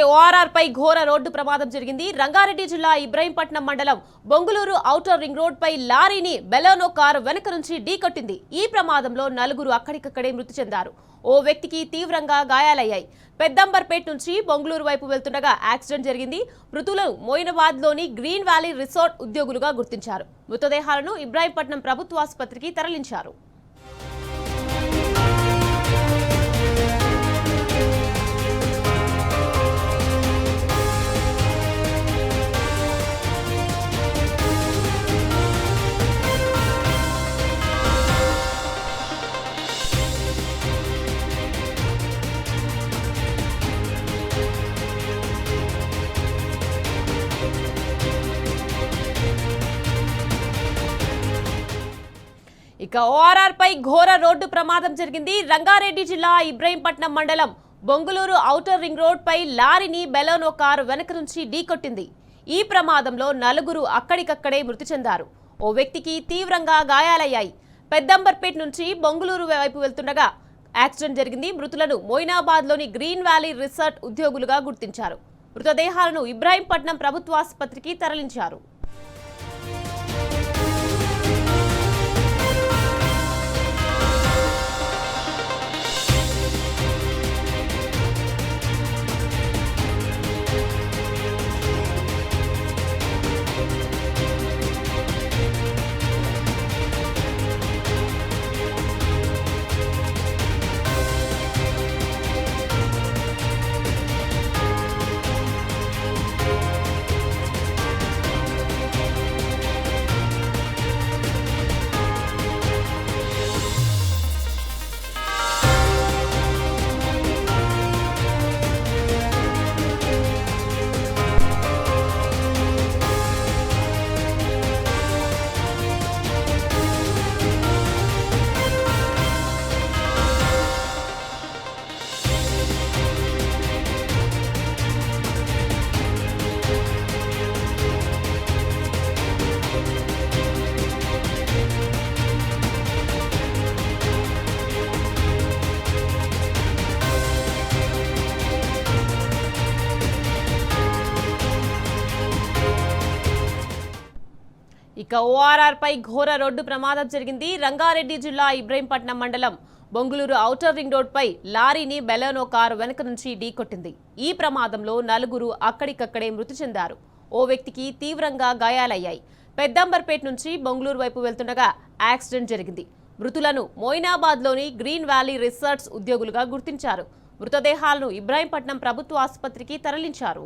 ORR పై ఘోర road ప్రమాదం జరిగింది. రంగారెడ్డి జిల్లా ఇబ్రహీంపట్నం మండలం బొంగులూరు ఔటర్ రింగ్ రోడ్ పై లారీని బెలెనో కారు వెనక నుంచి ఢీకొట్టింది. ఈ ప్రమాదంలో నలుగురు అక్కడికక్కడే మృతి చెందారు. ఓ వ్యక్తికి తీవ్రంగా గాయాలయ్యాయి. పెద్దంబర్పేట నుంచి బొంగులూరు వైపు వెళ్తుండగా యాక్సిడెంట్ జరిగింది. మృతులను మోయినాబాద్లోని గ్రీన్ వ్యాలీ రిసార్ట్ ఉద్యోగులుగా గుర్తించారు. మృతదేహాలను ఇబ్రహీంపట్నం ప్రభుత్వ ఆసుపత్రికి తరలించారు. ఓఆర్ఆర్ పై ఘోర రోడ్డు ప్రమాదం జరిగింది. రంగారెడ్డి జిల్లా ఇబ్రహీంపట్నం మండలం బొంగులూరు ఔటర్ రింగ్ రోడ్ పై లారీని బెలెనో కారు వెనక నుంచి ఢీకొట్టింది. ఈ ప్రమాదంలో నలుగురు అక్కడికక్కడే మృతి చెందారు. ఓ వ్యక్తికి తీవ్రంగా గాయాలయ్యాయి. పెద్దంబర్పేట నుంచి బొంగులూరు వైపు వెళ్తుండగా యాక్సిడెంట్ జరిగింది. మృతులను మోయినాబాద్లోని గ్రీన్ వ్యాలీ రిసార్ట్ ఉద్యోగులుగా గుర్తించారు. మృతదేహాలను ఇబ్రహీంపట్నం ప్రభుత్వ ఆసుపత్రికి తరలించారు. ఓఆర్ఆర్ పై ఘోర రోడ్డు ప్రమాదం జరిగింది. రంగారెడ్డి జిల్లా ఇబ్రహీంపట్నం మండలం బొంగులూరు ఔటర్ రింగ్ రోడ్ పై లారీని బెలెనో కారు వెనక నుంచి ఢీకొట్టింది. ఈ ప్రమాదంలో నలుగురు అక్కడికక్కడే మృతి చెందారు. ఓ వ్యక్తికి తీవ్రంగా గాయాలయ్యాయి. పెద్దంబర్పేట నుంచి బొంగులూరు వైపు వెళ్తుండగా యాక్సిడెంట్ జరిగింది. మృతులను మోయినాబాద్లోని గ్రీన్ వ్యాలీ రిసార్ట్స్ ఉద్యోగులుగా గుర్తించారు. మృతదేహాలను ఇబ్రహీంపట్నం ప్రభుత్వ ఆసుపత్రికి తరలించారు.